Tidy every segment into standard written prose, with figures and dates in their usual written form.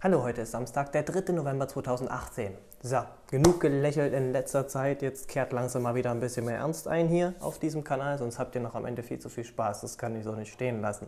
Hallo, heute ist Samstag, der 3. November 2018. So, genug gelächelt in letzter Zeit, jetzt kehrt langsam mal wieder ein bisschen mehr Ernst ein hier auf diesem Kanal, sonst habt ihr noch am Ende viel zu viel Spaß, das kann ich so nicht stehen lassen.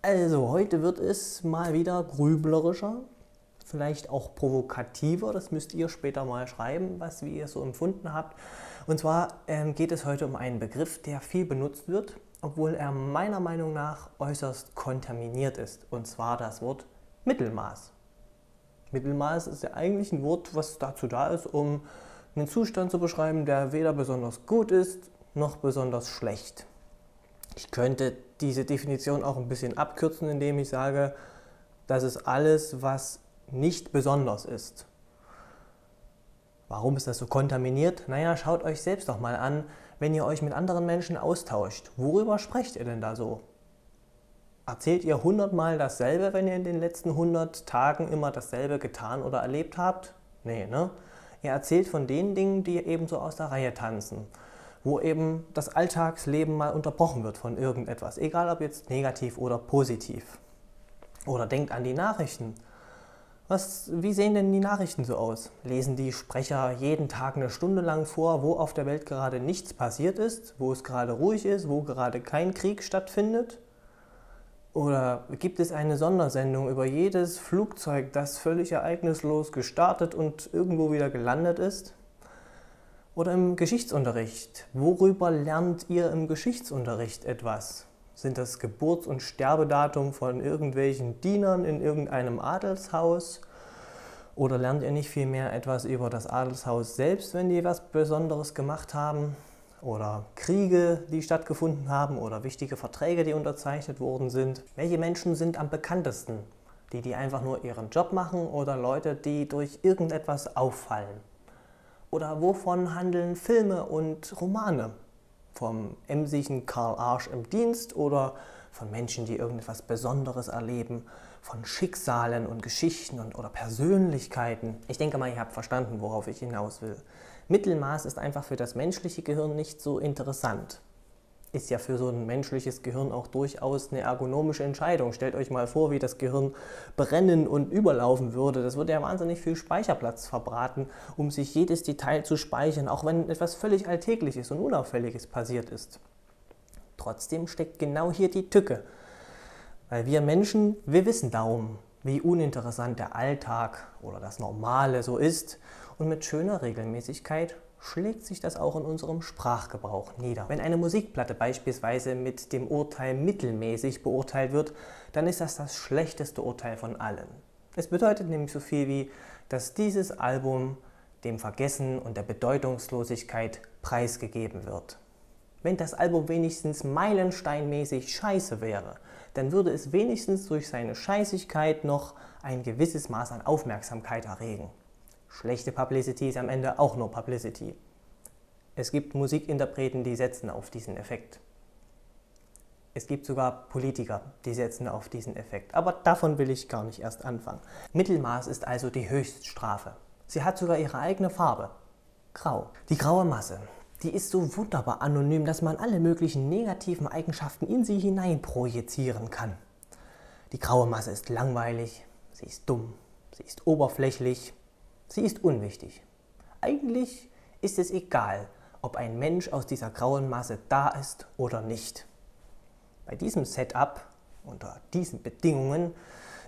Also, heute wird es mal wieder grüblerischer, vielleicht auch provokativer, das müsst ihr später mal schreiben, wie ihr so empfunden habt. Und zwar geht es heute um einen Begriff, der viel benutzt wird, obwohl er meiner Meinung nach äußerst kontaminiert ist, und zwar das Wort Mittelmaß. Mittelmaß ist ja eigentlich ein Wort, was dazu da ist, um einen Zustand zu beschreiben, der weder besonders gut ist, noch besonders schlecht. Ich könnte diese Definition auch ein bisschen abkürzen, indem ich sage, das ist alles, was nicht besonders ist. Warum ist das so kontaminiert? Naja, schaut euch selbst doch mal an, wenn ihr euch mit anderen Menschen austauscht. Worüber sprecht ihr denn da so? Erzählt ihr 100-mal dasselbe, wenn ihr in den letzten 100 Tagen immer dasselbe getan oder erlebt habt? Nee, ne? Ihr erzählt von den Dingen, die eben so aus der Reihe tanzen, wo eben das Alltagsleben mal unterbrochen wird von irgendetwas, egal ob jetzt negativ oder positiv. Oder denkt an die Nachrichten. Wie sehen denn die Nachrichten so aus? Lesen die Sprecher jeden Tag eine Stunde lang vor, wo auf der Welt gerade nichts passiert ist, wo es gerade ruhig ist, wo gerade kein Krieg stattfindet? Oder gibt es eine Sondersendung über jedes Flugzeug, das völlig ereignislos gestartet und irgendwo wieder gelandet ist? Oder im Geschichtsunterricht? Worüber lernt ihr im Geschichtsunterricht etwas? Sind das Geburts- und Sterbedatum von irgendwelchen Dienern in irgendeinem Adelshaus? Oder lernt ihr nicht vielmehr etwas über das Adelshaus selbst, wenn die was Besonderes gemacht haben? Oder Kriege, die stattgefunden haben, oder wichtige Verträge, die unterzeichnet worden sind? Welche Menschen sind am bekanntesten? Die einfach nur ihren Job machen, oder Leute, die durch irgendetwas auffallen? Oder wovon handeln Filme und Romane? Vom emsigen Karl Arsch im Dienst oder von Menschen, die irgendetwas Besonderes erleben, von Schicksalen und Geschichten oder Persönlichkeiten? Ich denke mal, ihr habt verstanden, worauf ich hinaus will. Mittelmaß ist einfach für das menschliche Gehirn nicht so interessant. Ist ja für so ein menschliches Gehirn auch durchaus eine ergonomische Entscheidung. Stellt euch mal vor, wie das Gehirn brennen und überlaufen würde. Das würde ja wahnsinnig viel Speicherplatz verbraten, um sich jedes Detail zu speichern, auch wenn etwas völlig Alltägliches und Unauffälliges passiert ist. Trotzdem steckt genau hier die Tücke. Weil wir Menschen, wir wissen darum, wie uninteressant der Alltag oder das Normale so ist. Und mit schöner Regelmäßigkeit schlägt sich das auch in unserem Sprachgebrauch nieder. Wenn eine Musikplatte beispielsweise mit dem Urteil mittelmäßig beurteilt wird, dann ist das das schlechteste Urteil von allen. Es bedeutet nämlich so viel wie, dass dieses Album dem Vergessen und der Bedeutungslosigkeit preisgegeben wird. Wenn das Album wenigstens meilensteinmäßig scheiße wäre, dann würde es wenigstens durch seine Scheißigkeit noch ein gewisses Maß an Aufmerksamkeit erregen. Schlechte Publicity ist am Ende auch nur Publicity. Es gibt Musikinterpreten, die setzen auf diesen Effekt. Es gibt sogar Politiker, die setzen auf diesen Effekt. Aber davon will ich gar nicht erst anfangen. Mittelmaß ist also die Höchststrafe. Sie hat sogar ihre eigene Farbe. Grau. Die graue Masse, die ist so wunderbar anonym, dass man alle möglichen negativen Eigenschaften in sie hinein projizieren kann. Die graue Masse ist langweilig, sie ist dumm, sie ist oberflächlich, sie ist unwichtig. Eigentlich ist es egal, ob ein Mensch aus dieser grauen Masse da ist oder nicht. Bei diesem Setup, unter diesen Bedingungen,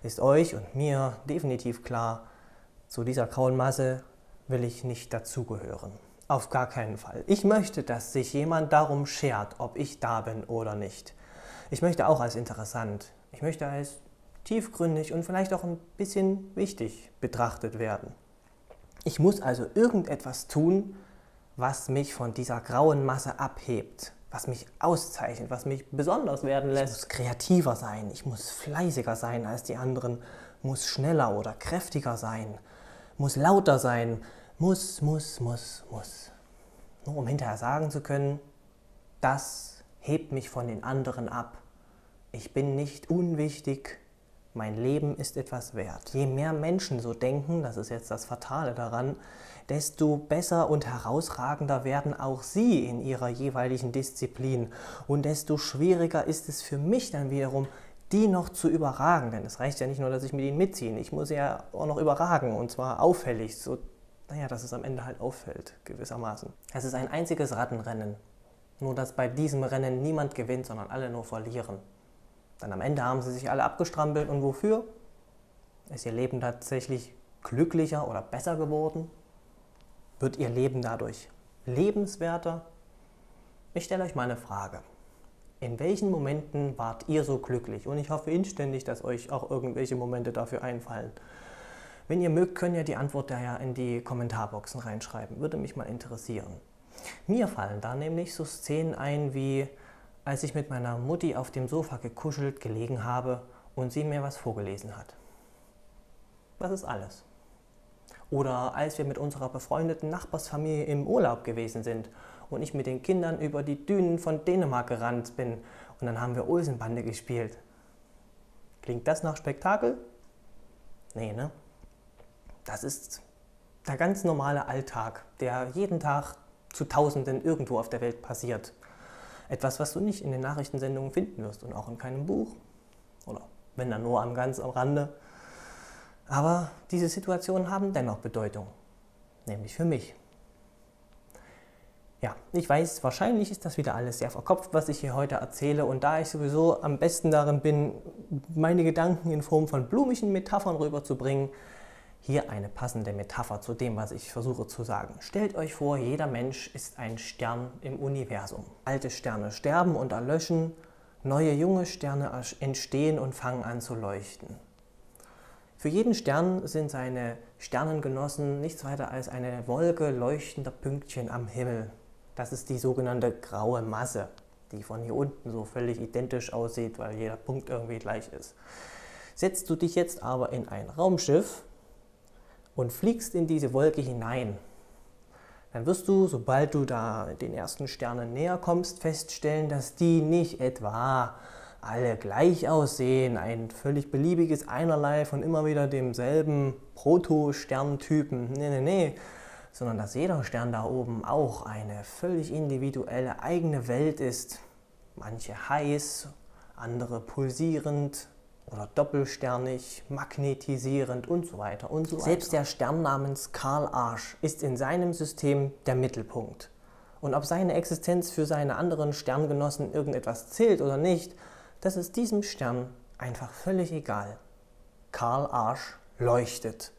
ist euch und mir definitiv klar, zu dieser grauen Masse will ich nicht dazugehören. Auf gar keinen Fall. Ich möchte, dass sich jemand darum schert, ob ich da bin oder nicht. Ich möchte auch als interessant, ich möchte als tiefgründig und vielleicht auch ein bisschen wichtig betrachtet werden. Ich muss also irgendetwas tun, was mich von dieser grauen Masse abhebt, was mich auszeichnet, was mich besonders werden lässt. Ich muss kreativer sein, ich muss fleißiger sein als die anderen, muss schneller oder kräftiger sein, muss lauter sein, muss. Nur um hinterher sagen zu können, das hebt mich von den anderen ab. Ich bin nicht unwichtig. Mein Leben ist etwas wert. Je mehr Menschen so denken, das ist jetzt das Fatale daran, desto besser und herausragender werden auch sie in ihrer jeweiligen Disziplin. Und desto schwieriger ist es für mich dann wiederum, die noch zu überragen, denn es reicht ja nicht nur, dass ich mit ihnen mitziehe, ich muss ja auch noch überragen und zwar auffällig, so, naja, dass es am Ende halt auffällt, gewissermaßen. Es ist ein einziges Rattenrennen, nur dass bei diesem Rennen niemand gewinnt, sondern alle nur verlieren. Dann am Ende haben sie sich alle abgestrampelt und wofür? Ist ihr Leben tatsächlich glücklicher oder besser geworden? Wird ihr Leben dadurch lebenswerter? Ich stelle euch mal eine Frage. In welchen Momenten wart ihr so glücklich? Und ich hoffe inständig, dass euch auch irgendwelche Momente dafür einfallen. Wenn ihr mögt, könnt ihr die Antwort daher in die Kommentarboxen reinschreiben. Würde mich mal interessieren. Mir fallen da nämlich so Szenen ein, wie als ich mit meiner Mutti auf dem Sofa gekuschelt gelegen habe und sie mir was vorgelesen hat. Das ist alles. Oder als wir mit unserer befreundeten Nachbarsfamilie im Urlaub gewesen sind und ich mit den Kindern über die Dünen von Dänemark gerannt bin und dann haben wir Olsenbande gespielt. Klingt das nach Spektakel? Nee, ne? Das ist der ganz normale Alltag, der jeden Tag zu Tausenden irgendwo auf der Welt passiert. Etwas, was du nicht in den Nachrichtensendungen finden wirst und auch in keinem Buch. Oder wenn dann nur ganz am Rande. Aber diese Situationen haben dennoch Bedeutung, nämlich für mich. Ja, ich weiß, wahrscheinlich ist das wieder alles sehr verkopft, was ich hier heute erzähle. Und da ich sowieso am besten darin bin, meine Gedanken in Form von blumigen Metaphern rüberzubringen, hier eine passende Metapher zu dem, was ich versuche zu sagen. Stellt euch vor, jeder Mensch ist ein Stern im Universum. Alte Sterne sterben und erlöschen, neue junge Sterne entstehen und fangen an zu leuchten. Für jeden Stern sind seine Sternengenossen nichts weiter als eine Wolke leuchtender Pünktchen am Himmel. Das ist die sogenannte graue Masse, die von hier unten so völlig identisch aussieht, weil jeder Punkt irgendwie gleich ist. Setzt du dich jetzt aber in ein Raumschiff und fliegst in diese Wolke hinein, dann wirst du, sobald du da den ersten Sternen näher kommst, feststellen, dass die nicht etwa alle gleich aussehen, ein völlig beliebiges Einerlei von immer wieder demselben Proto-Sterntypen. Nee, sondern dass jeder Stern da oben auch eine völlig individuelle eigene Welt ist. Manche heiß, andere pulsierend oder doppelsternig, magnetisierend und so weiter und so weiter. Selbst der Stern namens Karl Arsch ist in seinem System der Mittelpunkt. Und ob seine Existenz für seine anderen Sterngenossen irgendetwas zählt oder nicht, das ist diesem Stern einfach völlig egal. Karl Arsch leuchtet.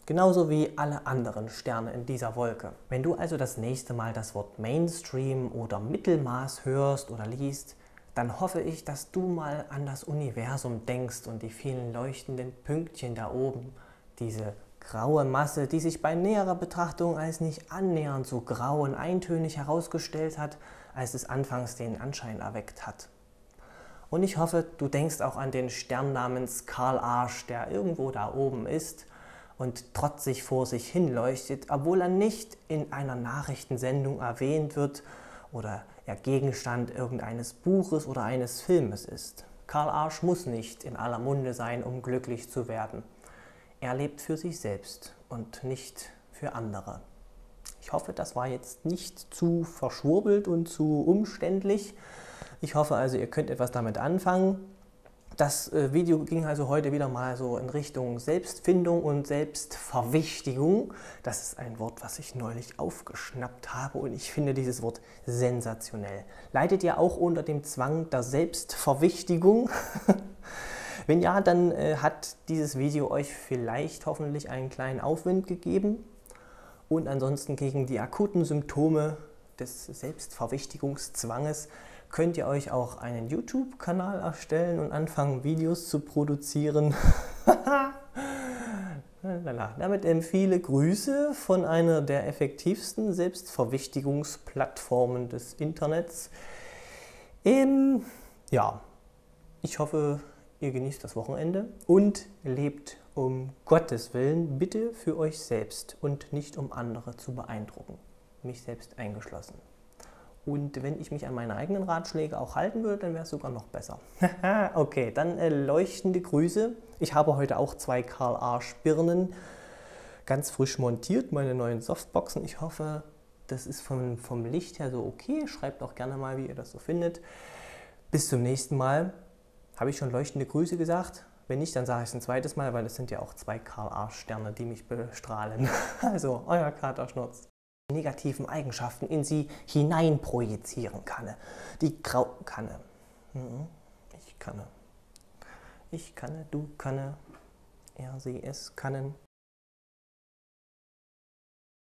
Genauso wie alle anderen Sterne in dieser Wolke. Wenn du also das nächste Mal das Wort Mainstream oder Mittelmaß hörst oder liest, dann hoffe ich, dass du mal an das Universum denkst und die vielen leuchtenden Pünktchen da oben. Diese graue Masse, die sich bei näherer Betrachtung als nicht annähernd so grau und eintönig herausgestellt hat, als es anfangs den Anschein erweckt hat. Und ich hoffe, du denkst auch an den Stern namens Karl Arsch, der irgendwo da oben ist und trotzig vor sich hin leuchtet, obwohl er nicht in einer Nachrichtensendung erwähnt wird oder er Gegenstand irgendeines Buches oder eines Filmes ist. Karl Arsch muss nicht in aller Munde sein, um glücklich zu werden. Er lebt für sich selbst und nicht für andere. Ich hoffe, das war jetzt nicht zu verschwurbelt und zu umständlich. Ich hoffe also, ihr könnt etwas damit anfangen. Das Video ging also heute wieder mal so in Richtung Selbstfindung und Selbstverwichtigung. Das ist ein Wort, was ich neulich aufgeschnappt habe und ich finde dieses Wort sensationell. Leidet ihr auch unter dem Zwang der Selbstverwichtigung? Wenn ja, dann hat dieses Video euch vielleicht hoffentlich einen kleinen Aufwind gegeben und ansonsten gegen die akuten Symptome des Selbstverwichtigungszwanges könnt ihr euch auch einen YouTube-Kanal erstellen und anfangen, Videos zu produzieren. Damit viele Grüße von einer der effektivsten Selbstverwichtigungsplattformen des Internets. Ja, ich hoffe, ihr genießt das Wochenende und lebt um Gottes Willen bitte für euch selbst und nicht um andere zu beeindrucken. Mich selbst eingeschlossen. Und wenn ich mich an meine eigenen Ratschläge auch halten würde, dann wäre es sogar noch besser. Okay, dann leuchtende Grüße. Ich habe heute auch 2 Karl Arsch Birnen ganz frisch montiert, meine neuen Softboxen. Ich hoffe, das ist vom Licht her so okay. Schreibt auch gerne mal, wie ihr das so findet. Bis zum nächsten Mal. Habe ich schon leuchtende Grüße gesagt? Wenn nicht, dann sage ich es ein zweites Mal, weil es sind ja auch 2 Karl-Arsch-Sterne, die mich bestrahlen. Also, euer Katerschnurz. Negativen Eigenschaften in sie hineinprojizieren kann. Die Graukanne. Ich kann. Ich kann, du kann. Er, sie, es können.